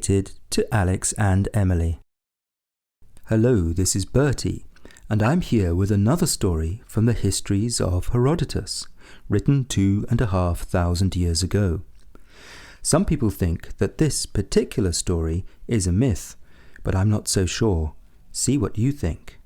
dedicated to Alex and Emily. Hello, this is Bertie, and I'm here with another story from the histories of Herodotus, written 2,500 years ago. Some people think that this particular story is a myth, but I'm not so sure. See what you think.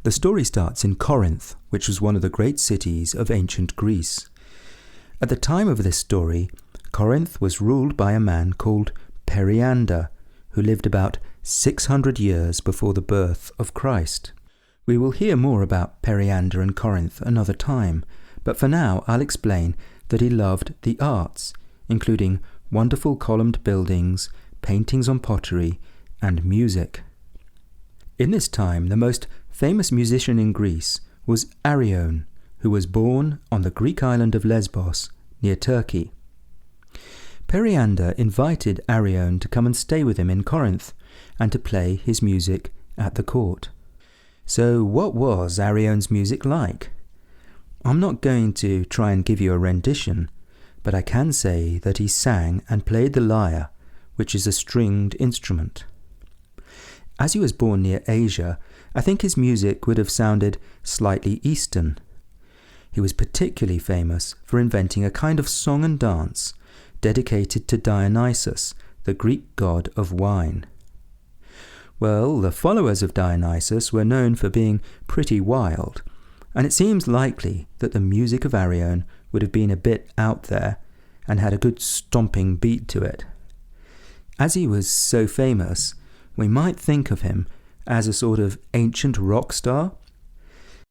The story starts in Corinth, which was one of the great cities of ancient Greece. At the time of this story, Corinth was ruled by a man called Periander, who lived about 600 years before the birth of Christ. We will hear more about Periander and Corinth another time, but for now I'll explain that he loved the arts, including wonderful columned buildings, paintings on pottery, and music. In this time, the most famous musician in Greece was Arion, who was born on the Greek island of Lesbos, near Turkey. Periander invited Arion to come and stay with him in Corinth, and to play his music at the court. So what was Arion's music like? I'm not going to try and give you a rendition, but I can say that he sang and played the lyre, which is a stringed instrument. As he was born near Asia, I think his music would have sounded slightly Eastern. He was particularly famous for inventing a kind of song and dance dedicated to Dionysus, the Greek god of wine. Well, the followers of Dionysus were known for being pretty wild, and it seems likely that the music of Arion would have been a bit out there and had a good stomping beat to it. As he was so famous, we might think of him as a sort of ancient rock star.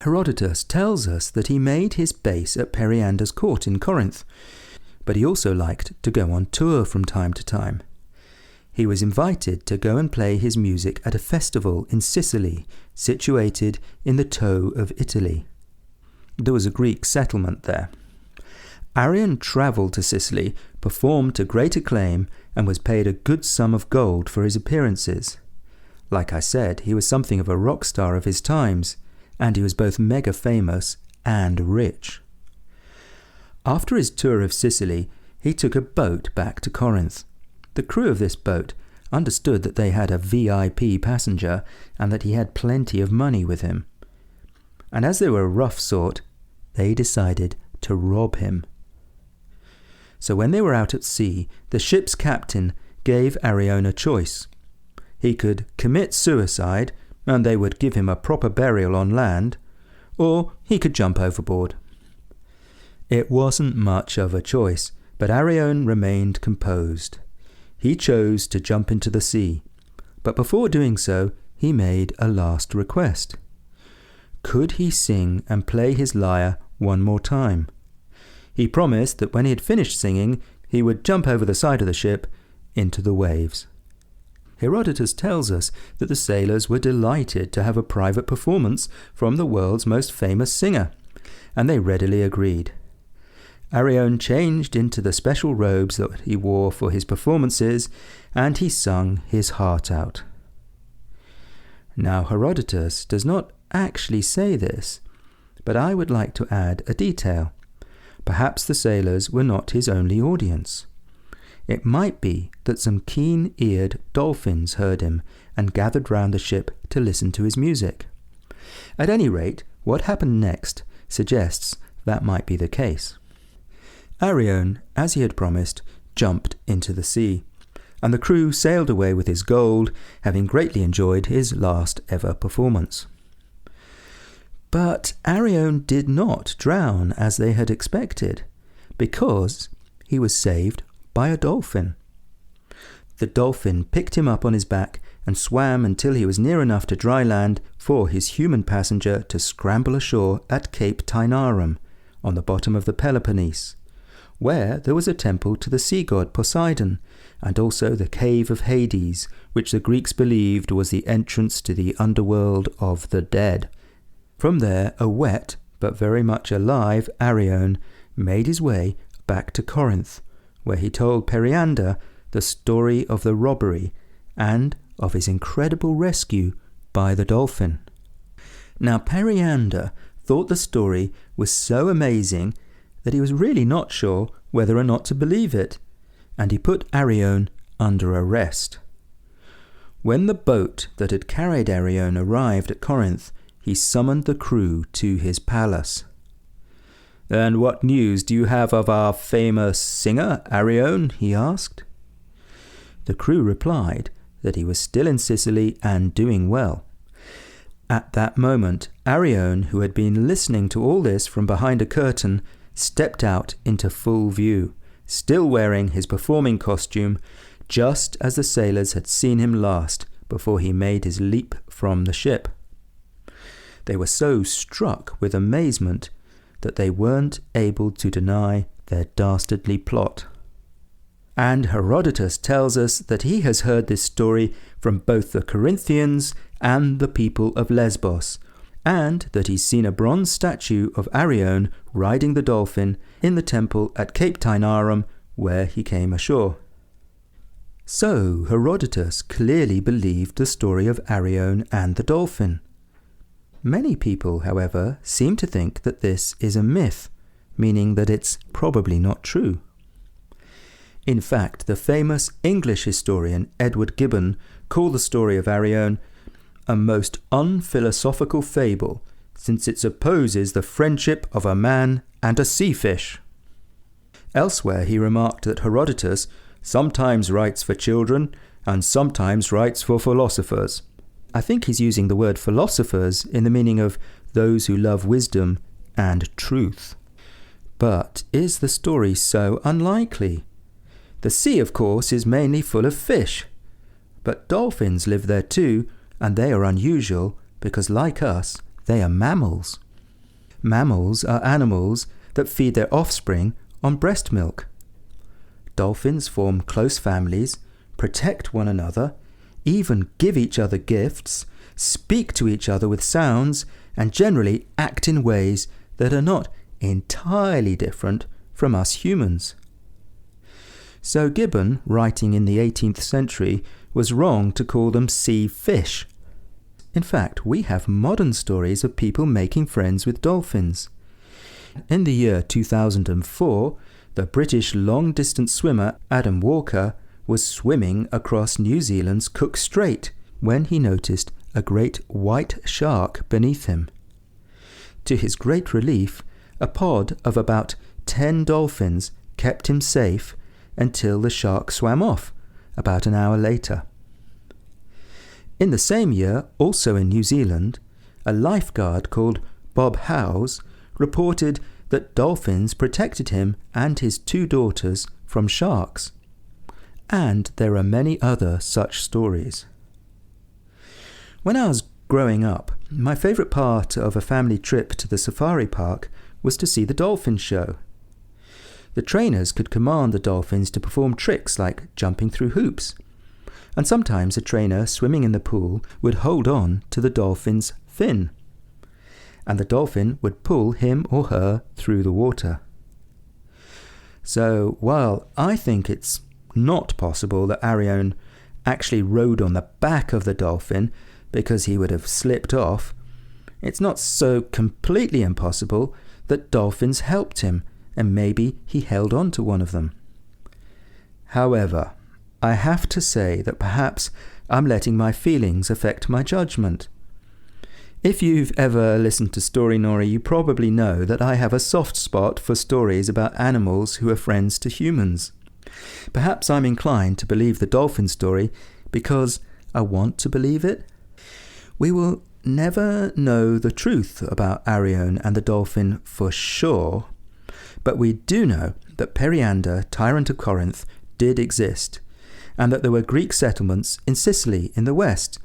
Herodotus tells us that he made his base at Periander's court in Corinth, but he also liked to go on tour from time to time. He was invited to go and play his music at a festival in Sicily, situated in the toe of Italy. There was a Greek settlement there. Arion travelled to Sicily, performed to great acclaim, and was paid a good sum of gold for his appearances. Like I said, he was something of a rock star of his times, and he was both mega famous and rich. After his tour of Sicily, he took a boat back to Corinth. The crew of this boat understood that they had a VIP passenger and that he had plenty of money with him. And as they were a rough sort, they decided to rob him. So when they were out at sea, the ship's captain gave Arion a choice. He could commit suicide, and they would give him a proper burial on land, or he could jump overboard. It wasn't much of a choice, but Arion remained composed. He chose to jump into the sea, but before doing so, he made a last request. Could he sing and play his lyre one more time? He promised that when he had finished singing, he would jump over the side of the ship into the waves. Herodotus tells us that the sailors were delighted to have a private performance from the world's most famous singer, and they readily agreed. Arion changed into the special robes that he wore for his performances, and he sung his heart out. Now Herodotus does not actually say this, but I would like to add a detail. Perhaps the sailors were not his only audience. It might be that some keen-eared dolphins heard him and gathered round the ship to listen to his music. At any rate, what happened next suggests that might be the case. Arion, as he had promised, jumped into the sea, and the crew sailed away with his gold, having greatly enjoyed his last ever performance. But Arion did not drown as they had expected, because he was saved by a dolphin. The dolphin picked him up on his back and swam until he was near enough to dry land for his human passenger to scramble ashore at Cape Taenarum, on the bottom of the Peloponnese, where there was a temple to the sea god Poseidon, and also the cave of Hades, which the Greeks believed was the entrance to the underworld of the dead. From there, a wet, but very much alive, Arion made his way back to Corinth, where he told Periander the story of the robbery and of his incredible rescue by the dolphin. Now Periander thought the story was so amazing that he was really not sure whether or not to believe it, and he put Arion under arrest. When the boat that had carried Arion arrived at Corinth, he summoned the crew to his palace. "And what news do you have of our famous singer, Arion?" he asked. The crew replied that he was still in Sicily and doing well. At that moment, Arion, who had been listening to all this from behind a curtain, stepped out into full view, still wearing his performing costume, just as the sailors had seen him last before he made his leap from the ship. They were so struck with amazement that they weren't able to deny their dastardly plot. And Herodotus tells us that he has heard this story from both the Corinthians and the people of Lesbos, and that he's seen a bronze statue of Arion riding the dolphin in the temple at Cape Tainarum where he came ashore. So Herodotus clearly believed the story of Arion and the dolphin. Many people, however, seem to think that this is a myth, meaning that it's probably not true. In fact, the famous English historian Edward Gibbon called the story of Arion a most unphilosophical fable, since it supposes the friendship of a man and a sea fish. Elsewhere he remarked that Herodotus sometimes writes for children and sometimes writes for philosophers. I think he's using the word philosophers in the meaning of those who love wisdom and truth. But is the story so unlikely? The sea, of course, is mainly full of fish. But dolphins live there too, and they are unusual because, like us, they are mammals. Mammals are animals that feed their offspring on breast milk. Dolphins form close families, protect one another, even give each other gifts, speak to each other with sounds, and generally act in ways that are not entirely different from us humans. So Gibbon, writing in the 18th century, was wrong to call them sea fish. In fact, we have modern stories of people making friends with dolphins. In the year 2004, the British long-distance swimmer Adam Walker was swimming across New Zealand's Cook Strait when he noticed a great white shark beneath him. To his great relief, a pod of about 10 dolphins kept him safe until the shark swam off about an hour later. In the same year, also in New Zealand, a lifeguard called Bob Howes reported that dolphins protected him and his 2 daughters from sharks. And there are many other such stories. When I was growing up, my favourite part of a family trip to the safari park was to see the dolphin show. The trainers could command the dolphins to perform tricks like jumping through hoops, and sometimes a trainer swimming in the pool would hold on to the dolphin's fin, and the dolphin would pull him or her through the water. So while I think it's not possible that Arion actually rode on the back of the dolphin because he would have slipped off, it's not so completely impossible that dolphins helped him and maybe he held on to one of them. However, I have to say that perhaps I'm letting my feelings affect my judgment. If you've ever listened to Story Nori, you probably know that I have a soft spot for stories about animals who are friends to humans. Perhaps I'm inclined to believe the dolphin story because I want to believe it. We will never know the truth about Arion and the dolphin for sure, but we do know that Periander, tyrant of Corinth, did exist, and that there were Greek settlements in Sicily in the west,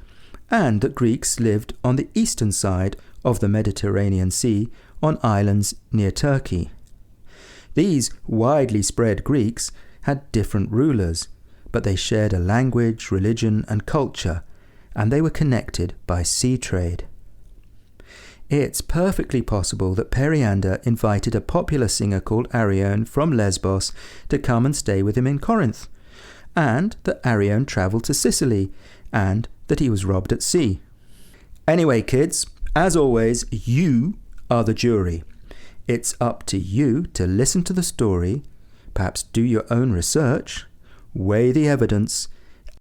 and that Greeks lived on the eastern side of the Mediterranean Sea on islands near Turkey. These widely spread Greeks had different rulers, but they shared a language, religion, and culture, and they were connected by sea trade. It's perfectly possible that Periander invited a popular singer called Arion from Lesbos to come and stay with him in Corinth, and that Arion travelled to Sicily, and that he was robbed at sea. Anyway, kids, as always, you are the jury. It's up to you to listen to the story, perhaps do your own research, weigh the evidence,